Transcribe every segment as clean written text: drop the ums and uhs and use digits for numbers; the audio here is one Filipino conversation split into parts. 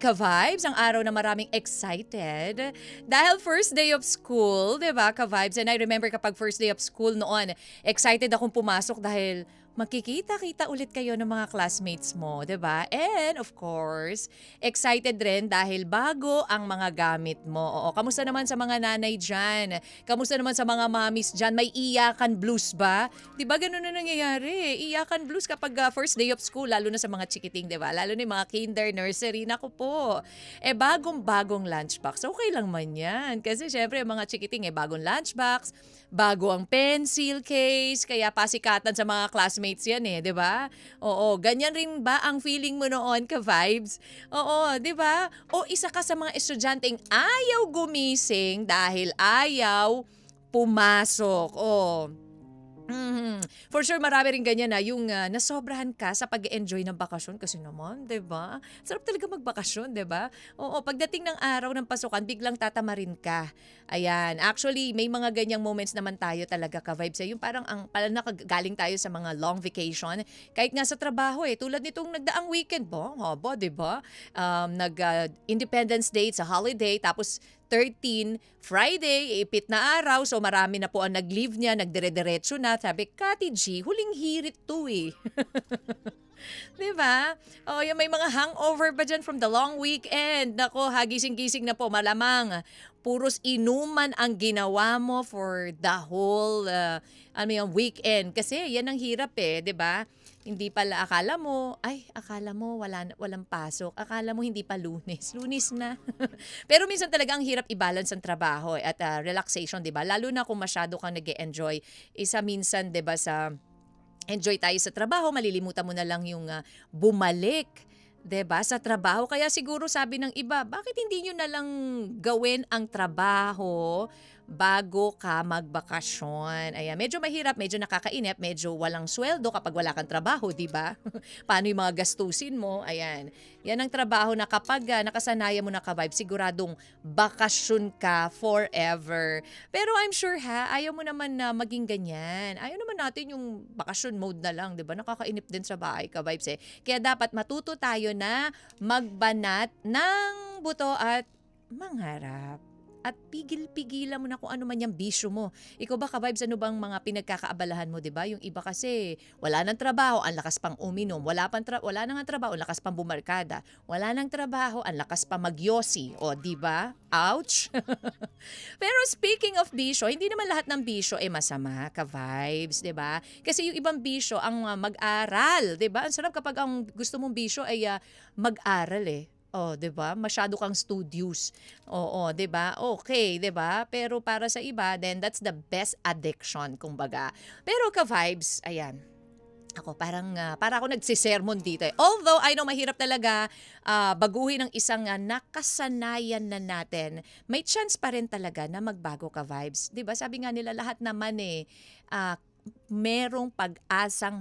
ka-vibes, ang araw na maraming excited. Dahil first day of school, di ba, ka-vibes? And I remember kapag first day of school noon, excited akong pumasok dahil makikita-kita ulit kayo ng mga classmates mo, 'di ba? And of course, excited rin dahil bago ang mga gamit mo. Oo, kamusta naman sa mga nanay diyan? Kamusta naman sa mga mommies diyan? May iyakan blues ba? 'Di ba ganun na nangyayari? Iyakan blues kapag first day of school, lalo na sa mga chikiting, 'di ba? Lalo na yung mga kinder, nursery, naku po. Bagong-bagong lunchbox. Okay lang man 'yan kasi syempre mga chikiting bagong lunchbox, bago ang pencil case, kaya pasikatan sa mga classmates yan 'di ba? Oo, ganyan rin ba ang feeling mo noon ka-vibes? Oo, 'di ba? O isa ka sa mga estudyanteng ayaw gumising dahil ayaw pumasok. Oh. For sure marami rin ganyan na yung nasobrahan ka sa pag-enjoy ng bakasyon kasi naman, 'di ba? Sarap talaga magbakasyon, 'di ba? Oo, pagdating ng araw ng pasukan, biglang tatamarin ka. Ayan, actually may mga ganyang moments naman tayo talaga ka-vibes. Yung parang pala nakagaling tayo sa mga long vacation, kahit nga sa trabaho tulad nitong nagdaang weekend po, haba, 'di ba? Nag Independence Day sa holiday tapos 13, Friday, ipit na araw. So marami na po ang nag-leave niya, nagdire-diretso na. Sabi, Kati G, huling hirit to eh. 'Di ba? Oh, yung may mga hangover pa dyan from the long weekend. Nako, hagising-gising na po, malamang. Puros inuman ang ginawa mo for the whole yung weekend. Kasi yan ang hirap 'di ba? Hindi pala akala mo walang pasok. Akala mo hindi pa Lunes. Lunes na. Pero minsan talaga ang hirap i-balance ang trabaho at relaxation, 'di ba? Lalo na kung masyado kang nag-e-enjoy. Isa minsan, 'di ba, sa enjoy tayo sa trabaho, malilimutan mo na lang yung bumalik, 'di ba, sa trabaho. Kaya siguro sabi ng iba, bakit hindi nyo na lang gawin ang trabaho bago ka magbakasyon? Ayan, medyo mahirap, medyo nakakainip, medyo walang sweldo kapag wala kang trabaho, 'di ba? Paano yung mga gastusin mo? Ayan. Yan ang trabaho na kapag nakasanayan mo na ka-vibe, siguradong bakasyon ka forever. Pero I'm sure ayaw mo naman na maging ganyan. Ayaw naman natin yung bakasyon mode na lang, 'di ba? Nakakainip din sa bahay ka-vibes. Kaya dapat matuto tayo na magbanat ng buto at mangarap. At pigil-pigilan mo na kung ano man yung bisyo mo. Ikaw ba ka-vibes, ano bang mga pinagkakaabalahan mo, 'di ba? Yung iba kasi wala nang trabaho, ang lakas pang uminom. Wala nang trabaho, ang lakas pang bumarkada. Wala nang trabaho, ang lakas pa magyosi. O, 'di ba? Ouch. Pero speaking of bisyo, hindi naman lahat ng bisyo masama, ka-vibes, 'di ba? Kasi yung ibang bisyo ang mag-aral, 'di ba? Ang sarap kapag ang gusto mong bisyo ay mag-aral Oh, 'di ba? Masyado kang studious. Oo, 'di ba? Okay, 'di ba? Pero para sa iba, then that's the best addiction, kumbaga. Pero ka-vibes, ayan. Ako para ako nagsisermon dito. Although I know mahirap talaga baguhin ng isang nakasanayan na natin, may chance pa rin talaga na magbago ka-vibes. 'Di ba? Sabi nga nila lahat naman ah, merong pag-asang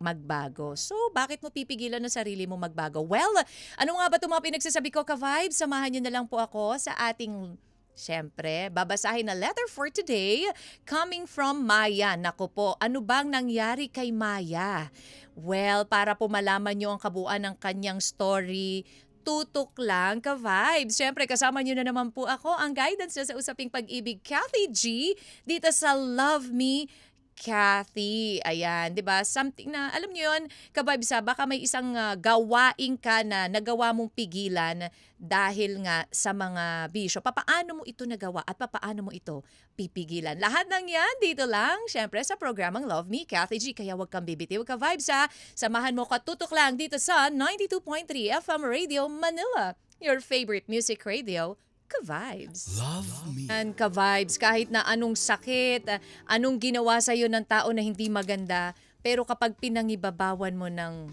magbago. So, bakit mo pipigilan ang sarili mo magbago? Well, ano nga ba itong mga pinagsasabi ko ka-vibes? Samahan niyo na lang po ako sa ating siyempre, babasahin na letter for today coming from Maya. Naku po, ano bang nangyari kay Maya? Well, para po malaman niyo ang kabuuan ng kanyang story, tutok lang ka-vibes. Siyempre, kasama niyo na naman po ako, ang guidance na sa usaping pag-ibig, Kathy G, dito sa Love Me Kathy, ayan, 'di ba? Something na alam niyo 'yon, ka-vibes baka may isang gawain ka na nagawa mong pigilan dahil nga sa mga bisyo. Papaano mo ito nagawa at papaano mo ito pipigilan? Lahat ng 'yan dito lang, syempre sa programang Love Me Kathy G. Kaya wag kang bibitiw ka-vibes Samahan mo katutok lang dito sa 92.3 FM Radio Manila, your favorite music radio. Ka-vibes. Love me. And ka-vibes, kahit na anong sakit, anong ginawa sa'yo ng tao na hindi maganda, pero kapag pinangibabawan mo ng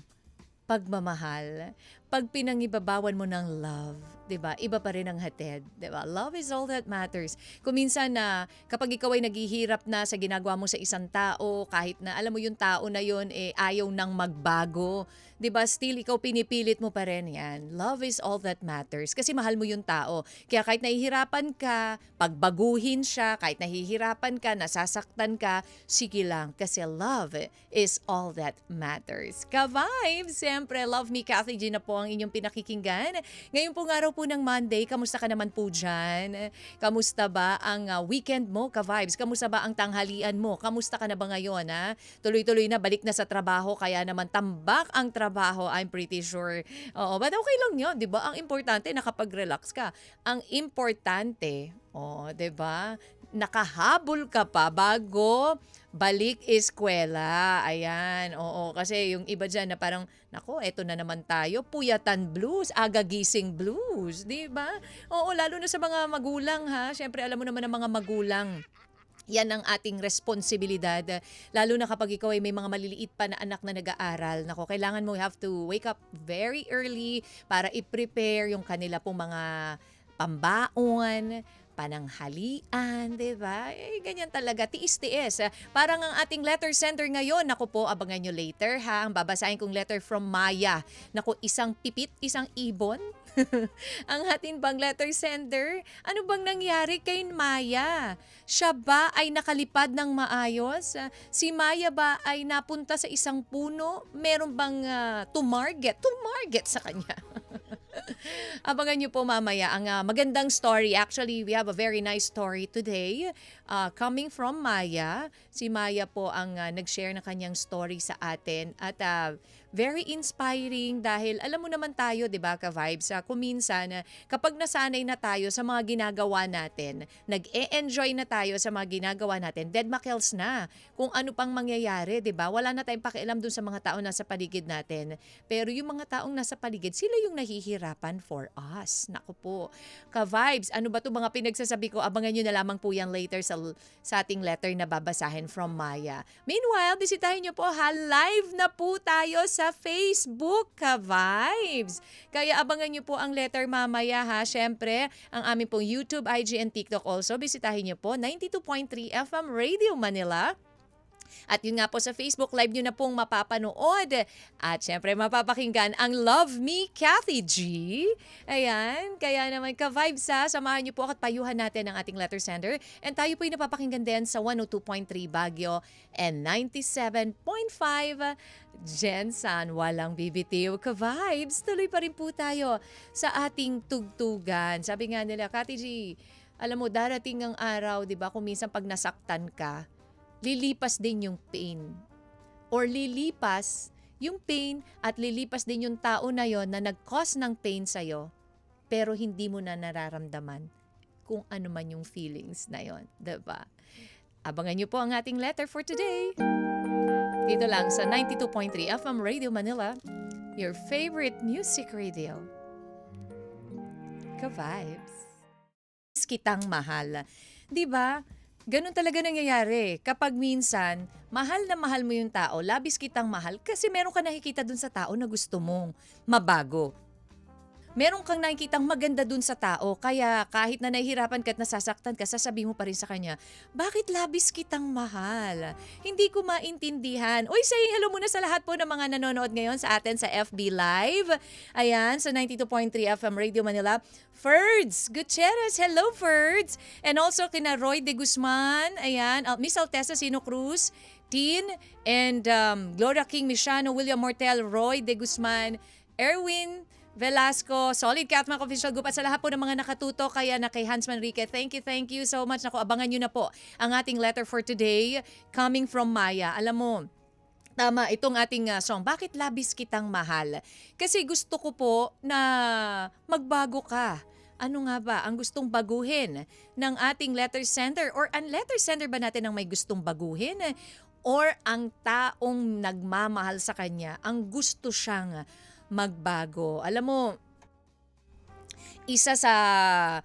pagmamahal, pag pinangibabawan mo ng love, 'di ba? Iba pa rin ang hatid, 'di ba? Love is all that matters. Kung minsan na kapag ikaw ay naghihirap na sa ginagawa mo sa isang tao, kahit na alam mo yung tao na yun ayaw nang magbago, 'di ba? Still ikaw pinipilit mo pa rin 'yan. Love is all that matters kasi mahal mo yung tao. Kaya kahit nahihirapan ka, pagbaguhin siya, kahit nahihirapan ka, nasasaktan ka, sige lang kasi love is all that matters. Ka-vibes, siyempre, Love Me Kathy G na po po ang inyong pinakikinggan. Ngayon pong araw po ng Monday, kamusta ka naman po dyan? Kamusta ba ang weekend mo, ka-vibes? Kamusta ba ang tanghalian mo? Kamusta ka na ba ngayon? Ha? Tuloy-tuloy na, balik na sa trabaho, kaya naman tambak ang trabaho, I'm pretty sure. Oo, but okay lang yun, di ba? Ang importante, nakapag-relax ka. Ang importante, 'di ba? Nakahabol ka pa bago balik eskwela. Ayan, oo. Kasi yung iba dyan na parang, nako, eto na naman tayo, puyatan blues, agagising blues, di ba? Oo, lalo na sa mga magulang ha. Siyempre, alam mo naman ang mga magulang. Yan ang ating responsibilidad. Lalo na kapag ikaw ay may mga maliliit pa na anak na nag-aaral. Nako, kailangan mo have to wake up very early para i-prepare yung kanila pong mga pambaon, pananghalian, di ba? Eh, ganyan talaga, tiis-tiis. Parang ang ating letter sender ngayon, naku po, abangan nyo later ha. Ang babasahin kong letter from Maya. Naku, isang pipit, isang ibon. Ang ating bang letter sender, ano bang nangyari kay Maya? Siya ba ay nakalipad ng maayos? Si Maya ba ay napunta sa isang puno? Meron bang tumarget sa kanya? Abangan nyo po mamaya ang magandang story. Actually, we have a very nice story today coming from Maya. Si Maya po ang nag-share ng kanyang story sa atin at very inspiring dahil alam mo naman tayo, 'di ba, ka-vibes, kung minsan kapag nasanay na tayo sa mga ginagawa natin, nag-e-enjoy na tayo sa mga ginagawa natin, dead makels na kung ano pang mangyayari, 'di ba? Wala na tayong pakialam dun sa mga tao nasa paligid natin. Pero yung mga taong nasa paligid, sila yung nahihirapan for us. Naku po. Ka-vibes, ano ba 'to mga pinagsasabi ko? Abangan nyo na lamang po yan later sa ating letter na babasahin from Maya. Meanwhile, bisitahin nyo po ha, live na po tayo sa Facebook, ka-vibes. Kaya abangan nyo po ang letter mamaya ha. Syempre, ang aming pong YouTube, IG, and TikTok also. Bisitahin nyo po 92.3 FM Radio Manila. At yun nga po sa Facebook Live nyo na pong mapapanood. At syempre mapapakinggan ang Love Me, Kathy G. Ayan, kaya naman ka-vibes ha, samahan nyo po at payuhan natin ang ating letter sender. And tayo po ay napapakinggan din sa 102.3 Baguio and 97.5 Jensan. Walang bibitiw, ka-vibes. Tuloy pa rin po tayo sa ating tugtugan. Sabi nga nila, Kathy G, alam mo, darating ang araw, di ba, kung minsan pag nasaktan ka, lilipas din yung pain. Or lilipas yung pain at lilipas din yung tao na yon na nag-cause ng pain sa'yo, pero hindi mo na nararamdaman kung ano man yung feelings na yon, diba? Abangan nyo po ang ating letter for today. Dito lang sa 92.3 FM Radio Manila, your favorite music radio. Ka-vibes. Kitang mahal. Diba? Ganun talaga nangyayari. Kapag minsan, mahal na mahal mo yung tao, labis kitang mahal kasi meron ka nakikita dun sa tao na gusto mong mabago. Meron kang nakikitang maganda dun sa tao, kaya kahit na nahihirapan ka at nasasaktan ka, sasabihin mo pa rin sa kanya, bakit labis kitang mahal? Hindi ko maintindihan. Uy, say hello muna sa lahat po ng mga nanonood ngayon sa atin sa FB Live. Ayan, sa 92.3 FM Radio Manila. Ferds Gutierrez, hello Ferds. And also kina Roy De Guzman, ayan, Miss Altesa Sino Cruz, Tin, and Gloria King Michano, William Mortel, Roy De Guzman, Erwin Velasco, Solid Catmac Official Group at sa lahat po ng mga nakatuto, kaya na kay Hans Manrique. Thank you so much. Naku, abangan nyo na po ang ating letter for today coming from Maya. Alam mo, tama itong ating song, Bakit Labis Kitang Mahal? Kasi gusto ko po na magbago ka. Ano nga ba ang gustong baguhin ng ating letter sender? Or ang letter sender ba natin ang may gustong baguhin? Or ang taong nagmamahal sa kanya, ang gusto siyang magbago? Alam mo, isa sa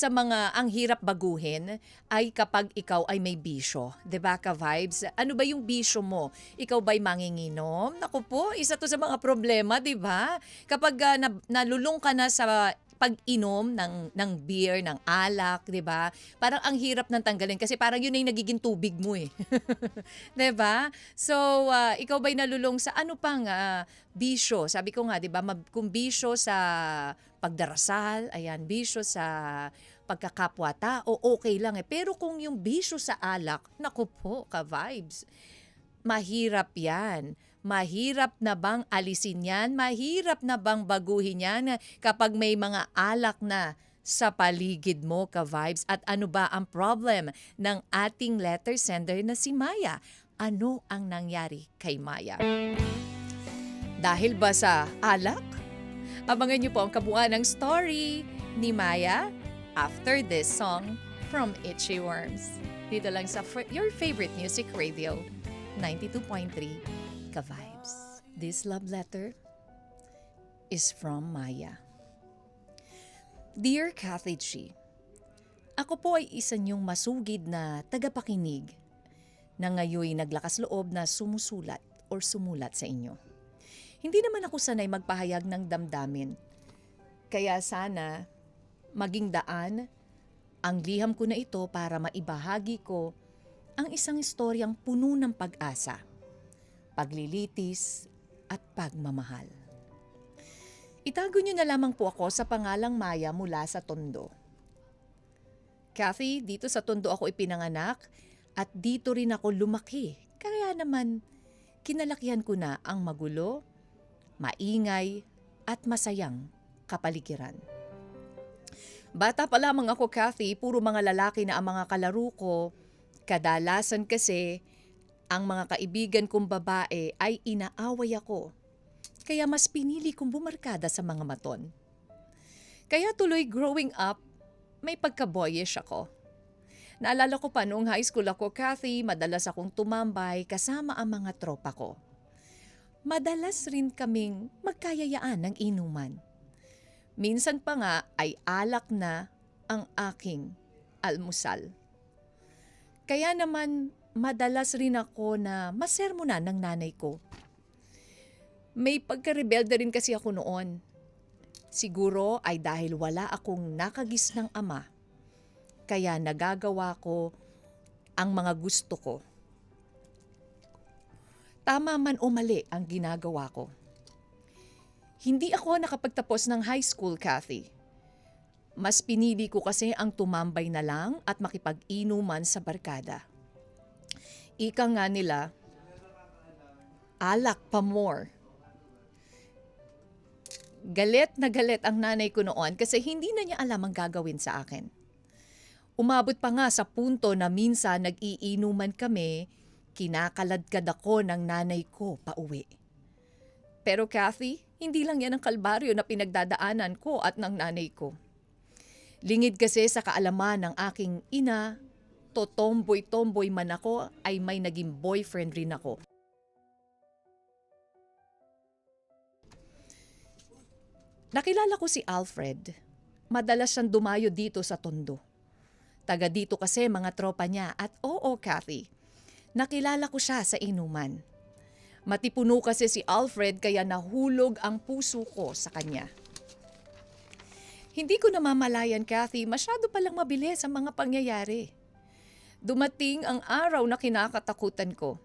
mga ang hirap baguhin ay kapag ikaw ay may bisyo. 'Di ba, ka-vibes? Ano ba yung bisyo mo? Ikaw ba'y manginginom? Naku po, isa to sa mga problema, 'di ba? Kapag nalulung ka na sa pag-inom ng beer, ng alak, 'di ba? Parang ang hirap nang tanggalin kasi parang yun ay nagiging tubig mo eh. 'Di ba? So, ikaw ba'y nalulong sa ano pang bisyo? Sabi ko nga, 'di ba, kung bisyo sa pagdarasal, ayan, bisyo sa pagkakapwa-tao, okay lang eh. Pero kung yung bisyo sa alak, naku po, ka-vibes, mahirap yan. Mahirap na bang alisin yan? Mahirap na bang baguhin yan kapag may mga alak na sa paligid mo, ka-vibes? At ano ba ang problem ng ating letter sender na si Maya? Ano ang nangyari kay Maya? Dahil ba sa alak? Abangan niyo po ang kabuuan ng story ni Maya after this song from Itchy Worms. Dito lang sa your favorite music radio, 92.3 Ka-Vibes. This love letter is from Maya. Dear Kathy G, ako po ay isa niyong masugid na tagapakinig na ngayoy naglakas loob na sumusulat or sumulat sa inyo. Hindi naman ako sanay magpahayag ng damdamin. Kaya sana maging daan ang liham ko na ito para maibahagi ko ang isang istoryang puno ng pag-asa, paglilitis at pagmamahal. Itago niyo na lamang po ako sa pangalang Maya mula sa Tondo. Kathy, dito sa Tondo ako ipinanganak at dito rin ako lumaki. Kaya naman kinalakihan ko na ang magulo, maingay at masayang kapaligiran. Bata pa lamang ako, Kathy, puro mga lalaki na ang mga kalaro ko. Kadalasan kasi ang mga kaibigan kong babae ay inaaway ako. Kaya mas pinili kong bumarkada sa mga maton. Kaya tuloy growing up, may pagka-boyish ako. Naalala ko pa noong high school ako, Kathy, madalas akong tumambay kasama ang mga tropa ko. Madalas rin kaming magkayayaan ng inuman. Minsan pa nga ay alak na ang aking almusal. Kaya naman madalas rin ako na masermonan ng nanay ko. May pagka-rebelde rin kasi ako noon. Siguro ay dahil wala akong nakagis ng ama. Kaya nagagawa ko ang mga gusto ko. Tama man o mali ang ginagawa ko. Hindi ako nakapagtapos ng high school, Kathy. Mas pinili ko kasi ang tumambay na lang at makipag-inuman sa barkada. Ika nga nila, alak pa more. Galit na galit ang nanay ko noon kasi hindi na niya alam ang gagawin sa akin. Umabot pa nga sa punto na minsan nag-iinuman kami, kinakaladkad ako ng nanay ko pauwi. Pero Kathy, hindi lang yan ang kalbaryo na pinagdadaanan ko at ng nanay ko. Lingid kasi sa kaalaman ng aking ina, to tomboy-tomboy man ako ay may naging boyfriend rin ako. Nakilala ko si Alfred. Madalas siyang dumayo dito sa Tondo. Taga dito kasi mga tropa niya at oo, Kathy, nakilala ko siya sa inuman. Matipuno kasi si Alfred kaya nahulog ang puso ko sa kanya. Hindi ko namamalayan, Kathy, masyado palang mabilis ang mga pangyayari. Dumating ang araw na kinakatakutan ko.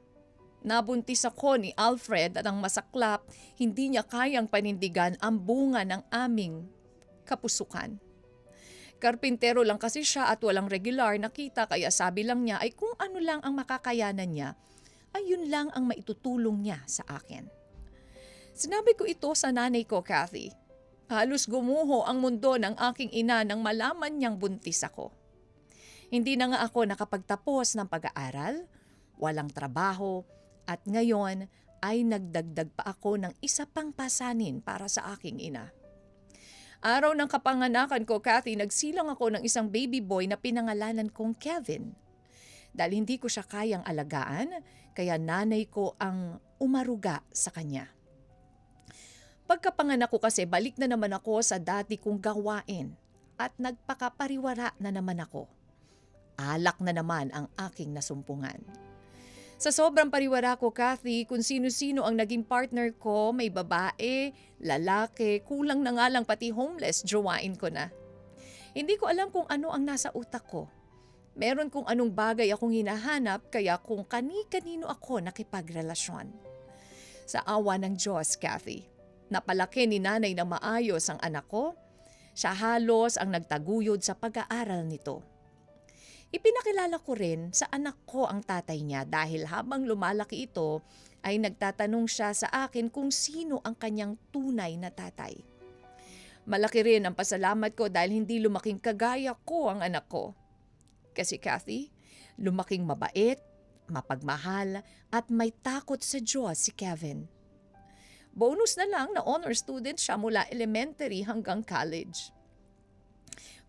Nabuntis ako ni Alfred at ang masaklap, hindi niya kayang panindigan ang bunga ng aming kapusukan. Karpintero lang kasi siya at walang regular na kita kaya sabi lang niya ay kung ano lang ang makakayanan niya, ay yun lang ang maitutulong niya sa akin. Sinabi ko ito sa nanay ko, Kathy. Halos gumuho ang mundo ng aking ina nang malaman niyang buntis ako. Hindi na nga ako nakapagtapos ng pag-aaral, walang trabaho, at ngayon ay nagdagdag pa ako ng isa pang pasanin para sa aking ina. Araw ng kapanganakan ko, Kathy, nagsilang ako ng isang baby boy na pinangalanan kong Kevin. Dahil hindi ko siya kayang alagaan, kaya nanay ko ang umaruga sa kanya. Pagkapanganak ko kasi balik na naman ako sa dati kong gawain at nagpakapariwara na naman ako. Alak na naman ang aking nasumpungan. Sa sobrang pariwara ko, Kathy, kung sino-sino ang naging partner ko, may babae, lalaki, kulang na nga lang pati homeless, jowain ko na. Hindi ko alam kung ano ang nasa utak ko. Meron kung anong bagay akong hinahanap kaya kung kani-kanino ako nakipagrelasyon. Sa awa ng Diyos, Kathy, napalaki ni nanay na maayos ang anak ko. Siya halos ang nagtaguyod sa pag-aaral nito. Ipinakilala ko rin sa anak ko ang tatay niya dahil habang lumalaki ito ay nagtatanong siya sa akin kung sino ang kanyang tunay na tatay. Malaki rin ang pasalamat ko dahil hindi lumaking kagaya ko ang anak ko. Kasi Kathy, lumaking mabait, mapagmahal at may takot sa Diyos si Kevin. Bonus na lang na honor student siya mula elementary hanggang college.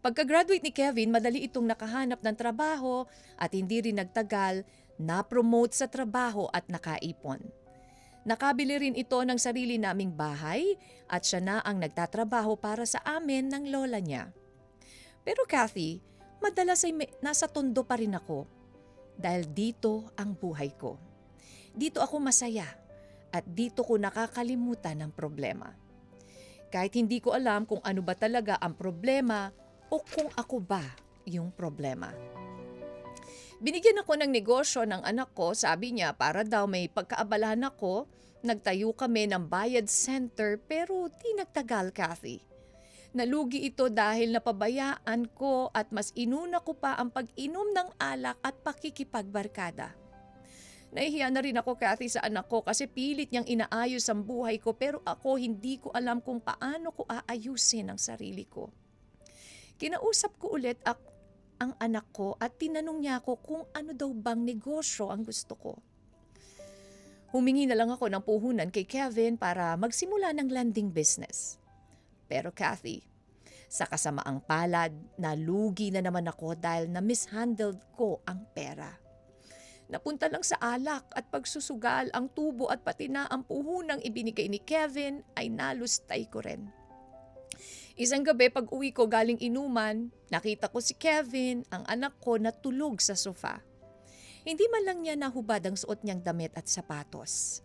Pagka-graduate ni Kevin, madali itong nakahanap ng trabaho at hindi rin nagtagal, na-promote sa trabaho at nakaipon. Nakabili rin ito ng sarili naming bahay at siya na ang nagtatrabaho para sa amin ng lola niya. Pero Kathy, madalas ay nasa tondo pa rin ako. Dahil dito ang buhay ko. Dito ako masaya at dito ko nakakalimutan ang problema. Kahit hindi ko alam kung ano ba talaga ang problema o kung ako ba yung problema. Binigyan ako ng negosyo ng anak ko, sabi niya para daw may pagkaabalahan ako, nagtayo kami ng bayad center pero di nagtagal, Kathy. Nalugi ito dahil napabayaan ko at mas inuna ko pa ang pag-inom ng alak at pakikipagbarkada. Nahihiya na rin ako, Kathy, sa anak ko kasi pilit niyang inaayos ang buhay ko pero ako hindi ko alam kung paano ko aayusin ang sarili ko. Kinausap ko ulit ang anak ko at tinanong niya ako kung ano daw bang negosyo ang gusto ko. Humingi na lang ako ng puhunan kay Kevin para magsimula ng landing business. Pero Kathy, sa kasamaang palad, nalugi na naman ako dahil na-mishandled ko ang pera. Napunta lang sa alak at pagsusugal ang tubo at pati na ang puhunang ibinigay ni Kevin ay nalustay ko rin. Isang gabi pag uwi ko galing inuman, nakita ko si Kevin, ang anak ko, na tulog sa sofa. Hindi man lang niya nahubad ang suot niyang damit at sapatos.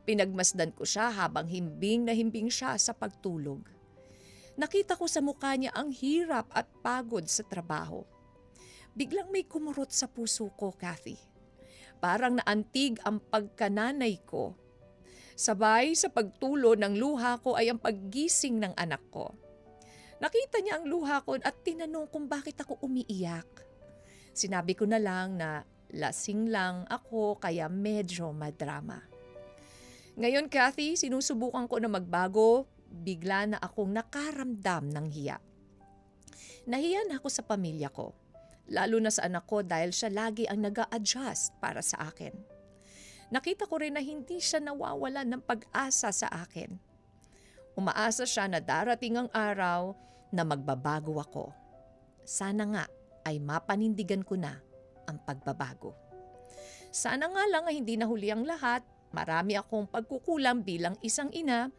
Pinagmasdan ko siya habang himbing na himbing siya sa pagtulog. Nakita ko sa mukha niya ang hirap at pagod sa trabaho. Biglang may kumurot sa puso ko, Kathy. Parang naantig ang pagkananay ko. Sabay sa pagtulo ng luha ko ay ang paggising ng anak ko. Nakita niya ang luha ko at tinanong kung bakit ako umiiyak. Sinabi ko na lang na lasing lang ako kaya medyo madrama. Ngayon, Kathy, sinusubukan ko na magbago. Bigla na akong nakaramdam ng hiya. Nahiya na ako sa pamilya ko, lalo na sa anak ko dahil siya lagi ang nag-a-adjust para sa akin. Nakita ko rin na hindi siya nawawalan ng pag-asa sa akin. Umaasa siya na darating ang araw na magbabago ako. Sana nga ay mapanindigan ko na ang pagbabago. Sana nga lang ay hindi nahuli ang lahat, marami akong pagkukulang bilang isang ina.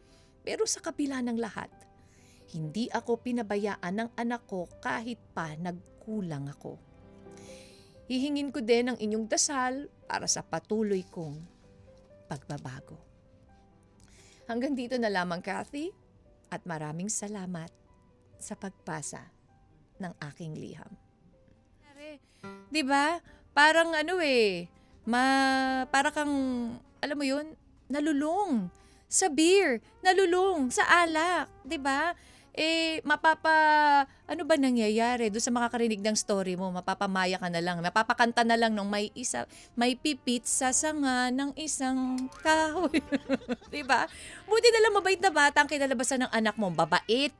Pero sa kabila ng lahat, hindi ako pinabayaan ng anak ko kahit pa nagkulang ako. Hihingin ko din ang inyong dasal para sa patuloy kong pagbabago. Hanggang dito na lamang, Kathy, at maraming salamat sa pagpasa ng aking liham. Diba? Parang para kang, alam mo yun, nalulung. Sa beer, nalulung, sa alak, 'di ba? Ano ba nangyayari doon sa makakarinig ng story mo? Mapapamaya ka na lang, mapapakanta na lang nung may pipit sa sanga ng isang kahoy. 'Di ba? Buti na lang mabait na bata ang kinalabasan ng anak mo, babait,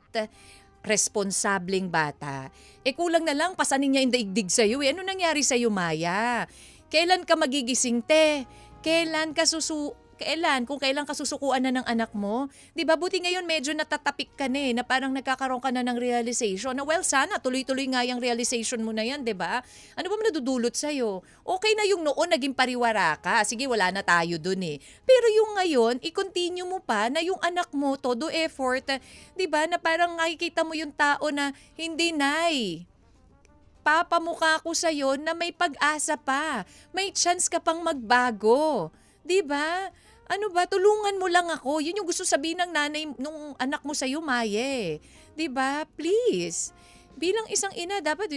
responsableng bata. Kulang na lang pasanin niya yung daigdig sa iyo. Ano nangyari sa iyo, Maya? Kailan ka magigising, te? Kung kailan ka susukuan na ng anak mo? 'Di ba? Buti ngayon medyo natatapik ka na parang nagkakaroon ka na ng realization. Na sana tuloy-tuloy nga yung realization mo na yan, 'di ba? Ano ba nadudulot sa iyo? Okay na yung noon naging pariwara ka. Sige, wala na tayo dun Pero yung ngayon, i-continue mo pa na yung anak mo todo effort, 'di ba? Na parang nakikita mo yung tao na hindi papamukha ko sa'yo na may pag-asa pa. May chance ka pang magbago. 'Di ba? Ano ba, tulungan mo lang ako. Yun yung gusto sabihin ng nanay nung anak mo sa'yo, Maye. 'Di ba? Please. Bilang isang ina, dapat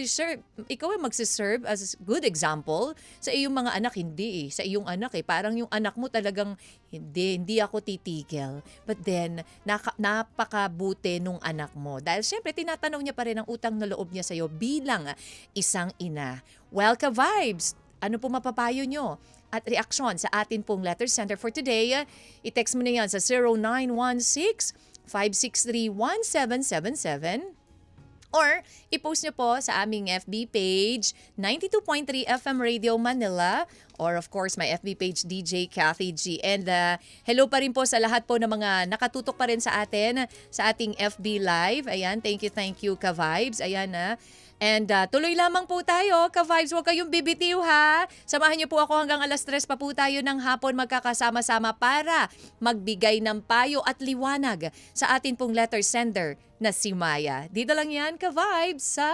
ikaw ay magsiserve as good example. Sa iyong mga anak, hindi Sa iyong anak parang yung anak mo talagang, hindi ako titigil. But then, napakabuti nung anak mo. Dahil syempre, tinatanong niya pa rin ang utang na loob niya sa'yo bilang isang ina. Well, ka-vibes, ano po mapapayo nyo? at reaksyon sa atin pong letter sender for today. I-text mo na yan sa 0916-563-1777 or i-post nyo po sa aming FB page 92.3 FM Radio Manila or of course my FB page DJ Cathy G. And hello pa rin po sa lahat po ng mga nakatutok pa rin sa atin sa ating FB Live. Ayan, thank you Ka-Vibes. Ayan na. And tuloy lamang po tayo, Ka-Vibes, huwag kayong bibitiw ha. Samahan niyo po ako hanggang alas 3 pa po tayo ng hapon magkakasama-sama para magbigay ng payo at liwanag sa atin pong letter sender na si Maya. Dito lang yan, Ka-Vibes, sa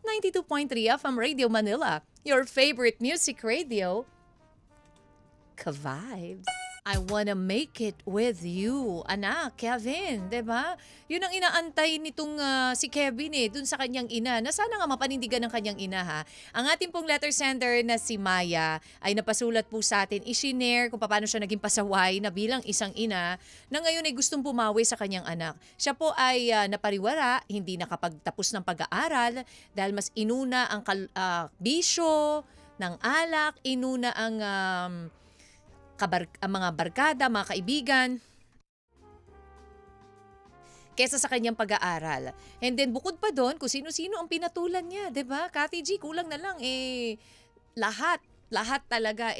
92.3 FM Radio Manila, your favorite music radio, Ka-Vibes. I wanna make it with you, anak, Kevin, 'di ba? Yun ang inaantay nitong si Kevin dun sa kanyang ina. Na sana nga mapanindigan ng kanyang ina ha. Ang ating pong letter sender na si Maya ay napasulat po sa atin, i-share kung paano siya naging pasaway na bilang isang ina na ngayon ay gustong pumawi sa kanyang anak. Siya po ay napariwara, hindi nakapagtapos ng pag-aaral dahil mas inuna ang bisyo ng alak, inuna ang mga barkada, mga kaibigan, kesa sa kanyang pag-aaral. And then bukod pa doon, kung sino-sino ang pinatulan niya, 'di ba? Cathy G, kulang na lang lahat talaga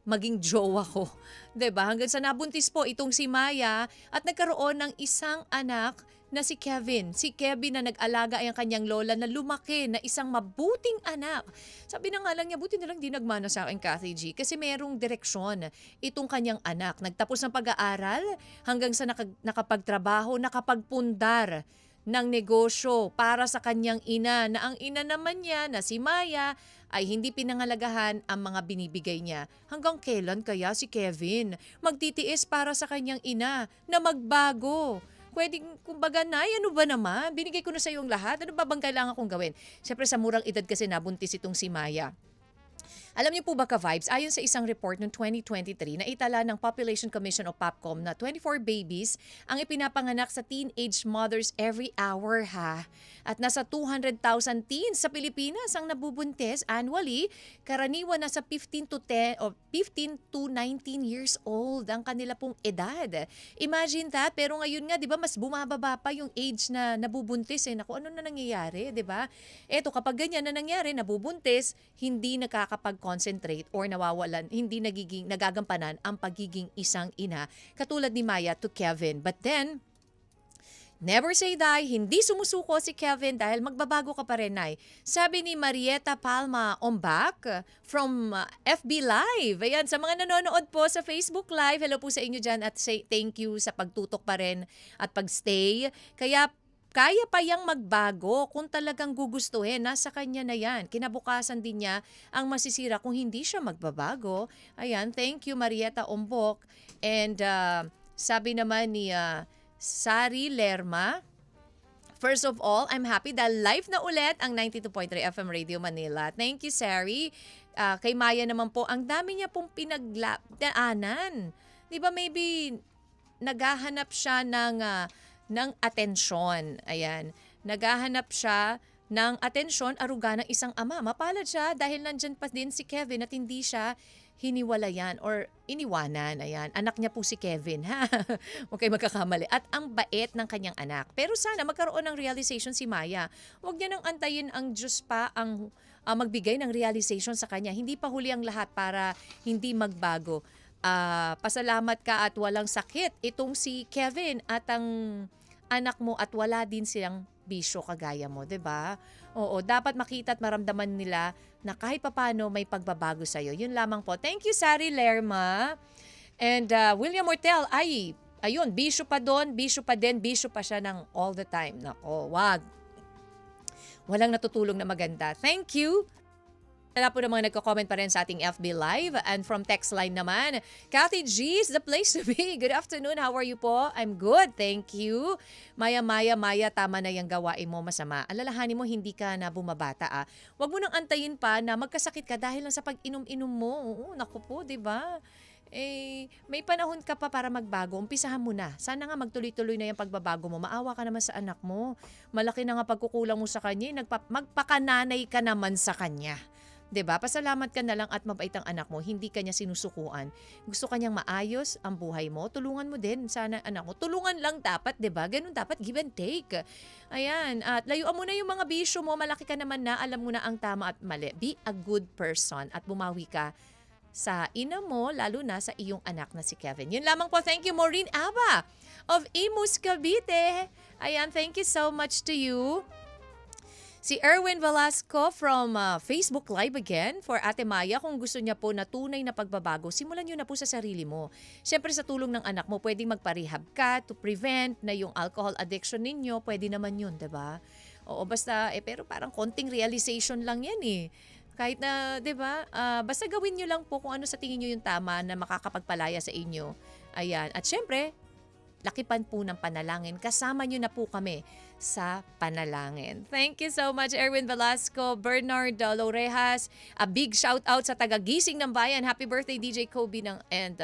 maging jowa ko. 'Di ba? Hanggang sa nabuntis po itong si Maya at nagkaroon ng isang anak na si Kevin. Si Kevin na nag-alaga ay ang kanyang lola na lumaki na isang mabuting anak. Sabi na nga lang niya, buti na lang di nagmana sa akin, Cathy G, kasi merong direksyon itong kanyang anak. Nagtapos ng pag-aaral hanggang sa nakapagtrabaho, nakapagpundar ng negosyo para sa kanyang ina, na ang ina naman niya na si Maya ay hindi pinangalagahan ang mga binibigay niya. Hanggang kailan kaya si Kevin magtitiis para sa kanyang ina na magbago? Pwedeng, kumbaga, Nay, ano ba naman? Binigay ko na sa yung lahat. Ano ba bang kailangan kong gawin? Siyempre, sa murang edad kasi nabuntis itong si Maya. Alam niyo po ba, Ka-Vibes, ayon sa isang report noong 2023 na itala ng Population Commission o POPCOM na 24 babies ang ipinapanganak sa teenage mothers every hour ha. At nasa 200,000 teens sa Pilipinas ang nabubuntis annually, karaniwan nasa 15 to 19 years old ang kanila pong edad. Imagine that, pero ngayon nga 'di ba mas bumababa pa yung age na nabubuntis Naku, ano na nangyayari, 'di ba? Eto, kapag ganyan na nangyari, nabubuntis, hindi nakakapag-concentrate or nawawalan, hindi nagagampanan ang pagiging isang ina katulad ni Maya to Kevin. But then, never say die, hindi sumusuko si Kevin dahil magbabago ka pa rin, Nay. Sabi ni Marieta Palma Ombak from FB Live. Ayan, sa mga nanonood po sa Facebook Live, hello po sa inyo dyan at say thank you sa pagtutok pa rin at pagstay. Kaya pa yang magbago kung talagang gugustuhin. Nasa kanya na yan. Kinabukasan din niya ang masisira kung hindi siya magbabago. Ayan, thank you Marieta Ombok. And sabi naman ni Sari Lerma, first of all, I'm happy dahil live na ulit ang 92.3 FM Radio Manila. Thank you, Sari. Kay Maya naman po, ang dami niya pong pinagdaanan. Di ba maybe naghahanap siya ng atensyon. Ayan. Naghahanap siya ng atensyon, aruga ng isang ama. Mapalad siya dahil nandyan pa din si Kevin at hindi siya hiniwalayan or iniwanan. Ayan. Anak niya po si Kevin, ha? Huwag kayo magkakamali. At ang bait ng kanyang anak. Pero sana magkaroon ng realization si Maya. Huwag niya nang antayin ang Diyos pa ang magbigay ng realization sa kanya. Hindi pa huli ang lahat para hindi magbago. Pasalamat ka at walang sakit itong si Kevin at ang anak mo at wala din silang bisyo kagaya mo, 'di ba? Oo, dapat makita at maramdaman nila na kahit papano may pagbabago sa iyo. Yun lamang po. Thank you, Sari Lerma. And William Mortel, ayun, bisyo pa doon, bisyo pa din, bisyo pa siya ng all the time. Nako, wag. Walang natutulong na maganda. Thank you. Wala po namang nagko-comment pa rin sa ating FB Live. And from text line naman, Cathy G is the place to be. Good afternoon. How are you po? I'm good. Thank you. Maya, tama na yung gawain mo masama. Alalahanin mo, hindi ka na bumabata. Huwag mo nang antayin pa na magkasakit ka dahil lang sa pag-inom-inom mo. Oo, naku po, di ba? May panahon ka pa para magbago. Umpisahan mo na. Sana nga magtuloy-tuloy na yung pagbabago mo. Maawa ka naman sa anak mo. Malaki na nga pagkukulang mo sa kanya. Magpakananay ka naman sa kanya. 'Di ba? Pasalamat ka na lang at mabait ang anak mo, hindi kanya sinusukuan. Gusto kanyang maayos ang buhay mo, tulungan mo din sana anak mo. Tulungan lang dapat, 'di ba? Ganun dapat, give and take. Ayan, at layuan mo na yung mga bisyo mo, malaki ka naman na, alam mo na ang tama at mali. Be a good person at bumawi ka sa ina mo, lalo na sa iyong anak na si Kevin. Yun lamang po. Thank you, Maureen Aba of Imus, Cavite. Ayan, thank you so much to you. Si Erwin Velasco from Facebook Live again for Ate Maya. Kung gusto niya po na tunay na pagbabago, simulan niyo na po sa sarili mo. Siyempre sa tulong ng anak mo, pwedeng magpa-rehab ka to prevent na yung alcohol addiction ninyo. Pwede naman yun, diba? Oo, basta, pero parang konting realization lang yan eh. Kahit na, 'di ba? Basta gawin niyo lang po kung ano sa tingin niyo yung tama na makakapagpalaya sa inyo. Ayan. At syempre, lakipan po ng panalangin. Kasama niyo na po kami sa panalangin. Thank you so much, Erwin Velasco, Bernard Lorejas. A big shout out sa taga-Gising ng Bayan. Happy birthday, DJ Kobe and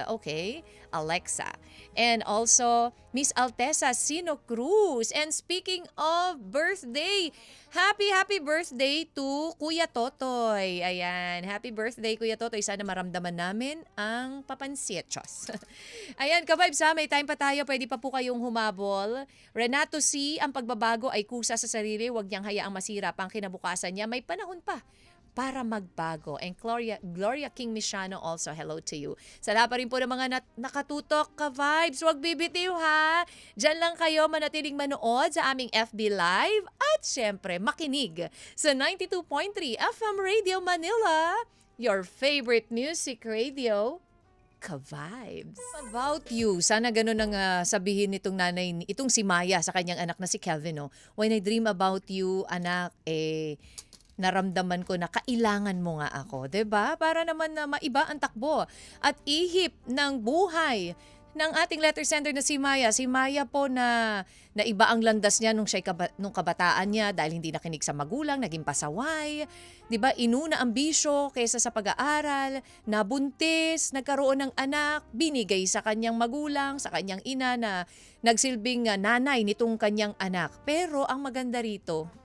Alexa. And also, Miss Altesa Sino Cruz. And speaking of birthday, happy birthday to Kuya Totoy. Ayan, happy birthday Kuya Totoy. Sana maramdaman namin ang papansit. Ayan, ka-vibes may time pa tayo. Pwede pa po kayong humabol. Renato C, ang pagbabago ay kusa sa sarili. Huwag niyang hayaang masira pang kinabukasan niya. May panahon pa para magbago. And Gloria King Mishano also, hello to you. Salamat pa rin po ng mga nakatutok ka-vibes. Huwag bibitiw ha. Diyan lang kayo manatiling manood sa aming FB Live at syempre makinig sa 92.3 FM Radio Manila, your favorite music radio, ka-vibes. About you, sana ganun ang sabihin nitong nanay, itong si Maya sa kanyang anak na si Kelvin. No? When I dream about you, anak, naramdaman ko na kailangan mo nga ako, 'di ba? Para naman na maiba ang takbo at ihip ng buhay ng ating letter sender na si Maya. Si Maya po na iba ang landas niya nung nung kabataan niya dahil hindi nakinig sa magulang, naging pasaway, 'di ba? Inuna ang bisyo kaysa sa pag-aaral, nabuntis, nagkaroon ng anak, binigay sa kanyang magulang, sa kanyang ina na nagsilbing nanay nitong kanyang anak. Pero ang maganda rito,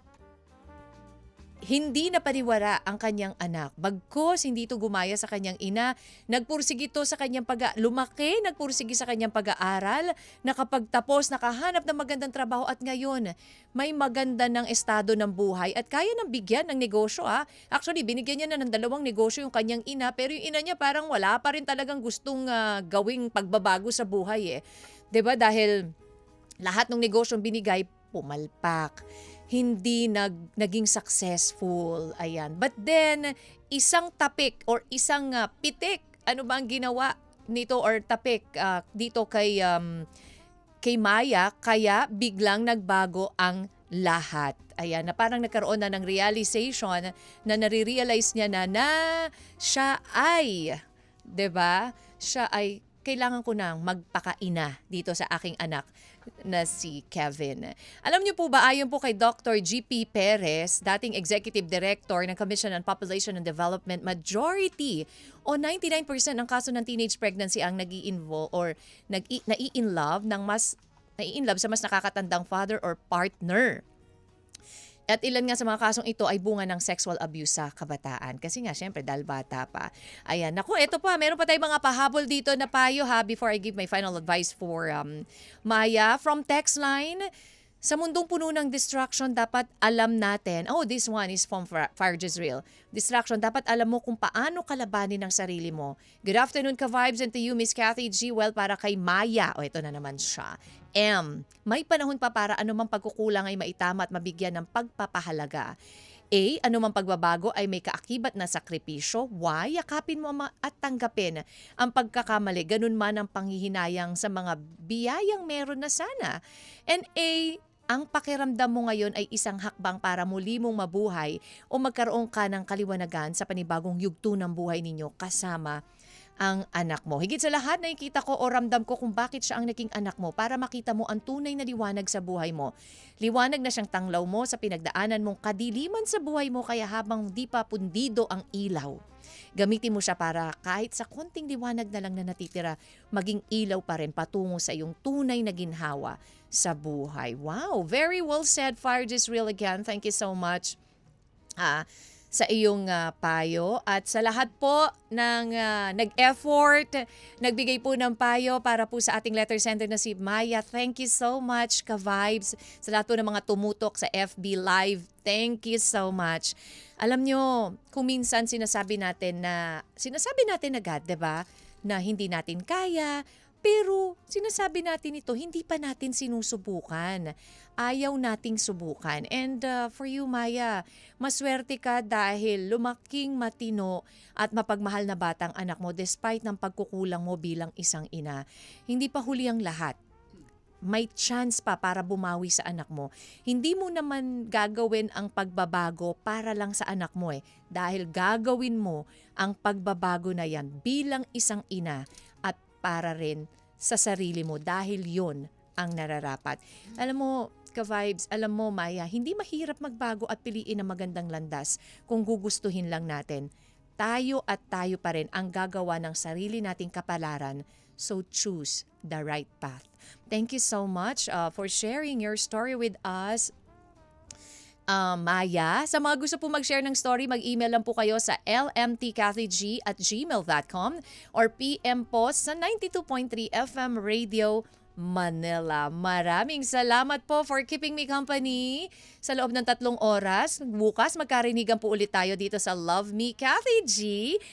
hindi na paniwala ang kanyang anak. Bagkos hindi ito gumaya sa kanyang ina, nagpursige ito sa kanyang lumaki, nagpursige sa kanyang pag-aaral, nakapagtapos, nakahanap ng magandang trabaho at ngayon may maganda ng estado ng buhay at kaya nang bigyan ng negosyo. Actually, binigyan niya na ng 2 negosyo yung kanyang ina, pero yung ina niya parang wala pa rin talagang gustong gawing pagbabago sa buhay 'Di ba? Dahil lahat ng negosyong binigay, pumalpak. Hindi naging successful. Ayan. But then, isang tapik or isang pitik, ano ba ang ginawa nito or tapik dito kay Maya, kaya biglang nagbago ang lahat. Ayan, na parang nagkaroon na ng realization na nare-realize niya na siya ay, 'di ba? Siya ay kailangan ko nang magpakaina dito sa aking anak na si Kevin. Alam niyo po ba, ayon po kay Dr. G.P. Perez, dating Executive Director ng Commission on Population and Development, majority o 99% ng kaso ng teenage pregnancy ang nai-involve or nai-inlove sa mas nakakatandang father or partner. At ilan nga sa mga kasong ito ay bunga ng sexual abuse sa kabataan. Kasi nga, syempre, dahil bata pa. Ayan. Naku, eto pa. Meron pa tayong mga pahabol dito na payo before I give my final advice for Maya. From text line, sa mundong puno ng distraction, dapat alam natin. Oh, this one is from Fire Jezreel. Distraction, dapat alam mo kung paano kalabanin ang sarili mo. Good afternoon, ka-vibes, and to you, Miss Cathy G. Well, para kay Maya. Oh, ito na naman siya. M. May panahon pa para anumang pagkukulang ay maitama at mabigyan ng pagpapahalaga. A. Anumang pagbabago ay may kaakibat na sakripisyo. Y. Yakapin mo at tanggapin ang pagkakamali. Ganun man ang panghihinayang sa mga biyayang meron na sana. And A. Ang pakiramdam mo ngayon ay isang hakbang para muli mong mabuhay o magkaroon ka ng kaliwanagan sa panibagong yugto ng buhay ninyo kasama ang anak mo. Higit sa lahat, nakikita ko o ramdam ko kung bakit siya ang naging anak mo para makita mo ang tunay na liwanag sa buhay mo. Liwanag na siyang tanglaw mo sa pinagdaanan mong kadiliman sa buhay mo kaya habang di pa pundido ang ilaw. Gamitin mo siya para kahit sa konting liwanag na lang na natitira, maging ilaw pa rin patungo sa iyong tunay na ginhawa sa buhay. Wow, very well said, Fire Jezreel again. Thank you so much. sa iyong payo at sa lahat po ng nag-effort, nagbigay po ng payo para po sa ating letter sender na si Maya. Thank you so much, ka-vibes. Sa lahat po ng mga tumutok sa FB Live, thank you so much. Alam nyo, kung minsan sinasabi natin agad, 'di ba, na hindi natin kaya, pero sinasabi natin ito, hindi pa natin sinusubukan. Ayaw nating subukan. And for you, Maya, maswerte ka dahil lumaking matino at mapagmahal na batang anak mo despite ng pagkukulang mo bilang isang ina. Hindi pa huli ang lahat. May chance pa para bumawi sa anak mo. Hindi mo naman gagawin ang pagbabago para lang sa anak mo dahil gagawin mo ang pagbabago na yan bilang isang ina at para rin sa sarili mo dahil yon ang nararapat. Alam mo, ka-vibes, alam mo Maya, hindi mahirap magbago at piliin ang magandang landas kung gugustuhin lang natin. Tayo at tayo pa rin ang gagawa ng sarili nating kapalaran. So choose the right path. Thank you so much for sharing your story with us, Maya. Sa mga gusto po mag-share ng story, mag-email lang po kayo sa lmtkathyg@gmail.com or PM po sa 92.3 FM Radio Manila. Maraming salamat po for keeping me company sa loob ng 3 oras. Bukas magkarinigan po ulit tayo dito sa Love Me Kathy G.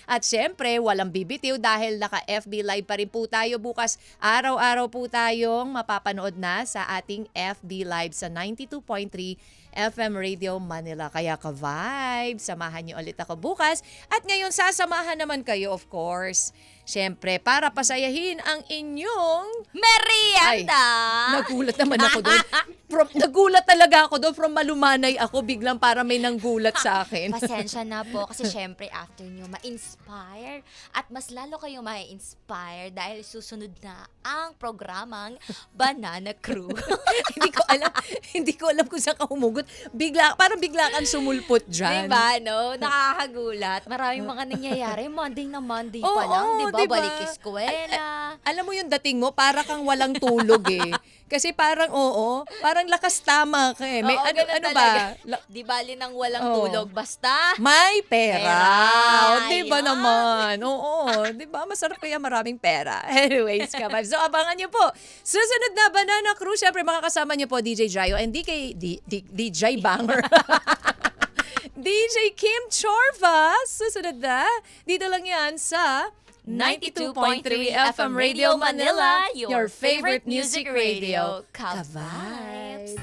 At syempre, walang bibitiw dahil naka-FB Live pa rin po tayo bukas. Araw-araw po tayong mapapanood na sa ating FB Live sa 92.3 FM Radio Manila. Kaya ka-vibe, samahan niyo ulit ako bukas. At ngayon, sasamahan naman kayo, of course. Siyempre, para pasayahin ang inyong Merienda! nagulat naman ako doon. Nagulat talaga ako doon. From malumanay ako, biglang para may nanggulat sa akin. Pasensya na po kasi syempre after nyo ma-inspire at mas lalo kayo ma-inspire dahil susunod na ang programang Banana Crew. hindi ko alam kung saan ka humugot. Parang bigla kang sumulpot dyan. Diba, no? Nakakagulat. Maraming mga nangyayari. Monday na Monday pa lang. Diba? diba? Balik eskwela. Alam mo yung dating mo, para kang walang tulog Kasi parang parang lakas tama ka Oo, ganun ano talaga. ba? Di bali ng walang Oo. tulog. Basta, May pera. Di ba Ayun. naman? Oo. Di ba? Masarap kaya maraming pera. Anyways, ka-vibes. So, abangan niyo po. Susunod na Banana Crew. Siyempre, makakasama niyo po DJ Jayo and DJ Banger. DJ Kim Chorva. Susunod na. Dito lang yan sa 92.3 FM Radio Manila, your favorite music radio. Ka-vibes.